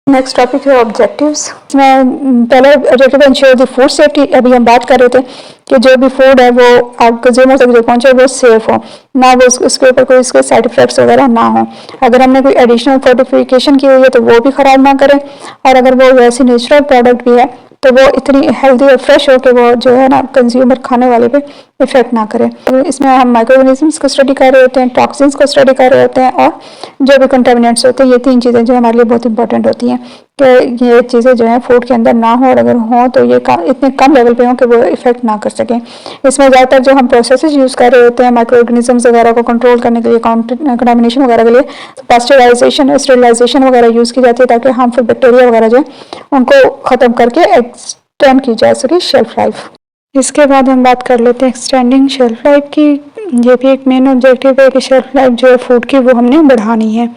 Next topic है objectives. मैं पहले objective ensure the food safety, अभी हम बात कर रहे थे कि जो भी फूड है वो आप कंज्यूमर तक जो पहुंचे वो सेफ हो, ना वो उसके ऊपर कोई उसके साइड इफेक्ट्स वगैरह ना हो। अगर हमने कोई एडिशनल फोर्टिफिकेशन की हुई है तो वो भी ख़राब ना करें, और अगर वो वैसे नेचुरल प्रोडक्ट भी है तो वो इतनी हेल्दी और फ्रेश हो कि वो जो है ना कंज्यूमर खाने वाले पे इफेक्ट ना करे। तो इसमें हम माइक्रोऑर्गेनिजम्स को स्टडी कर रहे होते हैं, टॉक्सिन्स को स्टडी कर रहे होते हैं, और जो भी कंटेमिनेंट्स होते हैं। ये तीन चीज़ें जो हमारे लिए बहुत इंपॉर्टेंट होती हैं कि ये चीज़ें जो है फूड के अंदर ना हो, और अगर हों तो ये इतने कम लेवल पे हों कि वो इफेक्ट ना कर सकें। इसमें ज़्यादातर जो हम प्रोसेसेस यूज़ कर रहे होते हैं माइक्रो ऑर्गेनिजम्स वगैरह को कंट्रोल करने के लिए, कंटामिनेशन वगैरह के लिए पास्चराइजेशन, स्टेरिलाइजेशन वगैरह यूज़ की जाती है ताकि हार्मफुल बैक्टीरिया वगैरह जो है उनको ख़त्म करके एक्सटेंड की जा सके शेल्फ लाइफ। इसके बाद हम बात कर लेते हैं एक्सटेंडिंग शेल्फ लाइफ की। ये भी एक मेन ऑब्जेक्टिव है कि शेल्फ लाइफ जो है फूड की वो हमने बढ़ानी है।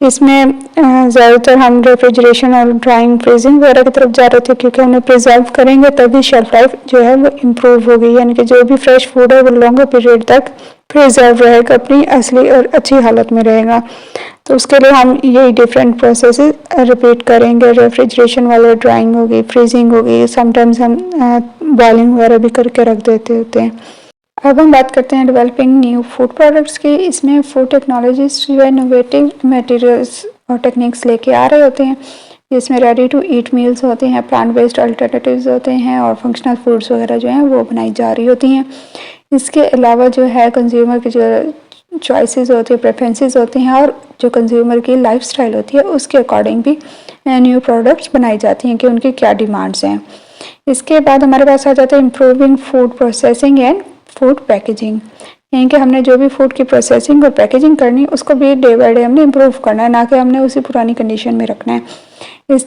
इसमें ज़्यादातर हम रेफ्रिजरेशन और ड्राइंग, फ्रीजिंग वगैरह की तरफ जा रहे थे, क्योंकि हमने प्रिजर्व करेंगे तभी शेल्फ लाइफ जो है वो इम्प्रूव होगी, यानी कि जो भी फ्रेश फूड है वो लॉन्गर पीरियड तक प्रिजर्व रहेगा, अपनी असली और अच्छी हालत में रहेगा। तो उसके लिए हम यही डिफरेंट प्रोसेसेस रिपीट करेंगे। रेफ्रिजरेशन वाले ड्राइंग होगी, फ्रीजिंग होगी, समटाइम्स हम बॉइलिंग वगैरह भी करके रख देते होते हैं। अब हम बात करते हैं डेवलपिंग न्यू फूड प्रोडक्ट्स की। इसमें फूड टेक्नोलॉजिस्ट जो है इनोवेटिव मटेरियल्स और टेक्निक्स लेके आ रहे होते हैं। इसमें रेडी टू ईट मील्स होते हैं, प्लांट बेस्ड अल्टरनेटिव्स होते हैं, और फंक्शनल फूड्स वगैरह जो हैं वो बनाई जा रही होती हैं। इसके अलावा जो है कंज्यूमर की जो चॉइसेस होती है, प्रेफरेंसेस होती हैं, और जो कंज्यूमर की लाइफस्टाइल होती है उसके अकॉर्डिंग भी न्यू प्रोडक्ट्स बनाई जाती हैं कि उनकी क्या डिमांड्स हैं। इसके बाद हमारे पास आ जाता है improving food processing and food packaging, यानी कि हमने जो भी फूड की प्रोसेसिंग और पैकेजिंग करनी है उसको भी डे बाय डे हमने इम्प्रूव करना है, ना कि हमने उसी पुरानी कंडीशन में रखना है।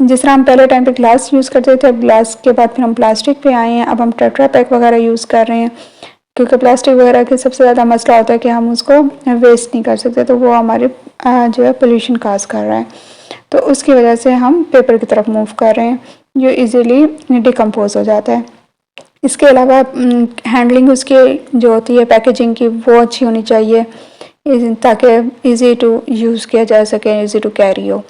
जिस तरह हम पहले टाइम पे ग्लास यूज़ करते थे, अब ग्लास के बाद फिर हम प्लास्टिक पे आए हैं, अब हम टेट्रा पैक वगैरह यूज़ कर रहे हैं, क्योंकि प्लास्टिक वगैरह की सबसे ज़्यादा मसला होता है कि हम उसको वेस्ट नहीं कर सकते, तो वो हमारे जो है पोल्यूशन काज कर रहा है। तो उसकी वजह से हम पेपर की तरफ मूव कर रहे हैं जो ईज़िली डिकम्पोज हो जाता है। इसके अलावा हैंडलिंग उसकी जो होती है पैकेजिंग की वो अच्छी होनी चाहिए, ताकि इजी टू यूज़ किया जा सके, इजी टू कैरी हो।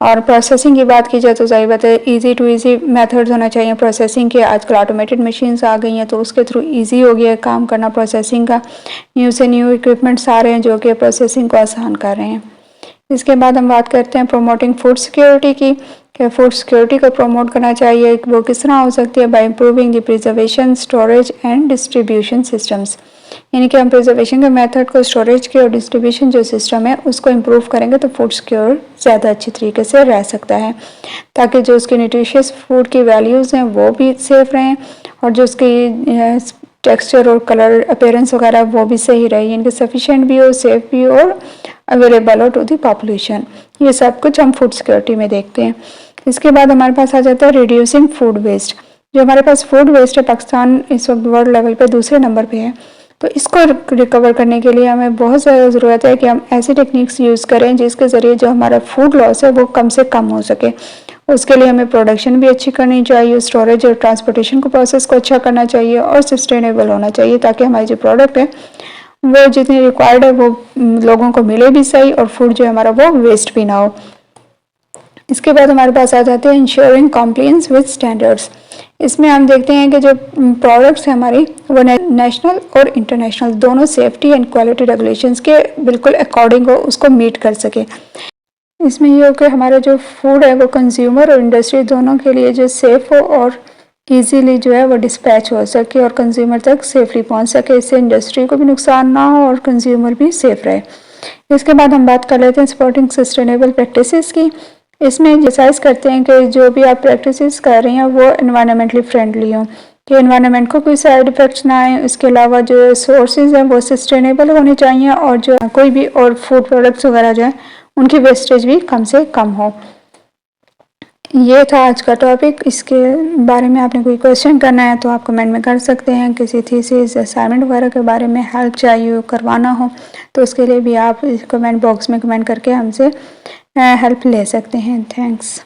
और प्रोसेसिंग की बात की जाए तो सही बात है, इजी टू इजी मेथड्स होना चाहिए प्रोसेसिंग के। आजकल ऑटोमेटेड मशीन्स आ गई हैं तो उसके थ्रू इजी हो गया काम करना प्रोसेसिंग का। न्यू से न्यू इक्विपमेंट्स आ रहे हैं जो कि प्रोसेसिंग को आसान कर रहे हैं। इसके बाद हम बात करते हैं प्रोमोटिंग फूड सिक्योरिटी की, कि फूड सिक्योरिटी को प्रमोट करना चाहिए। वो किस तरह हो सकती है? Bye improving the preservation, storage and distribution systems, यानी कि हम प्रिजर्वेशन के मेथड को, स्टोरेज के और डिस्ट्रीब्यूशन जो सिस्टम है उसको इम्प्रूव करेंगे तो फूड सिक्योर ज़्यादा अच्छी तरीके से रह सकता है, ताकि जो उसकी न्यूट्रिशियस फूड की वैल्यूज़ हैं वो भी सेफ रहें, और जो उसकी टेक्सचर और कलर अपीयरेंस वगैरह वो भी सही रहे, यानी कि सफिशेंट भी हो, सेफ भी हो, और अवेलेबल हो टू दी पॉपुलेशन। ये सब कुछ हम फूड सिक्योरिटी में देखते हैं। इसके बाद हमारे पास आ जाता है रिड्यूसिंग फूड वेस्ट। जो हमारे पास फूड वेस्ट है, पाकिस्तान इस वक्त वर्ल्ड लेवल पे दूसरे नंबर पे है, तो इसको रिकवर करने के लिए हमें बहुत ज़्यादा ज़रूरत है कि हम ऐसी टेक्निक्स यूज़ करें जिसके ज़रिए जो हमारा फूड लॉस है वो कम से कम हो सके। उसके लिए हमें प्रोडक्शन भी अच्छी करनी चाहिए, स्टोरेज और ट्रांसपोर्टेशन को प्रोसेस को अच्छा करना चाहिए, और सस्टेनेबल होना चाहिए, ताकि हमारी जो प्रोडक्ट है वो जितनी रिक्वायर्ड है वो लोगों को मिले भी सही, और फूड जो हमारा वो वेस्ट भी ना हो। इसके बाद हमारे पास आ जाते हैं इंश्योरिंग कॉम्प्लायंस विद स्टैंडर्ड्स। इसमें हम देखते हैं कि जो प्रोडक्ट्स हैं हमारी वो नेशनल और इंटरनेशनल दोनों सेफ्टी एंड क्वालिटी रेगुलेशंस के बिल्कुल अकॉर्डिंग हो, उसको मीट कर सके। इसमें ये हो कि हमारा जो फूड है वो कंज्यूमर और इंडस्ट्री दोनों के लिए जो सेफ हो और इजीली जो है वो डिस्पैच हो सके और कंज्यूमर तक सेफली पहुंच सके। इससे इंडस्ट्री को भी नुकसान ना हो और कंज्यूमर भी सेफ रहे। इसके बाद हम बात कर लेते हैं सपोर्टिंग सस्टेनेबल प्रैक्टिसेस की। इसमें एक्सरसाइज करते हैं कि जो भी आप प्रैक्टिसेस कर रही हैं वो एनवायरनमेंटली फ्रेंडली हों, कि एनवायरनमेंट को कोई साइड इफ़ेक्ट्स ना आए। इसके अलावा जो सोर्सेज हैं वो सस्टेनेबल होने चाहिए, और जो कोई भी और फूड प्रोडक्ट्स वगैरह जो है उनकी वेस्टेज भी कम से कम हो। ये था आज का टॉपिक। इसके बारे में आपने कोई क्वेश्चन करना है तो आप कमेंट में कर सकते हैं। किसी थीसिस असाइनमेंट वगैरह के बारे में हेल्प चाहिए हो, करवाना हो, तो उसके लिए भी आप कमेंट बॉक्स में कमेंट करके हमसे हेल्प ले सकते हैं। थैंक्स।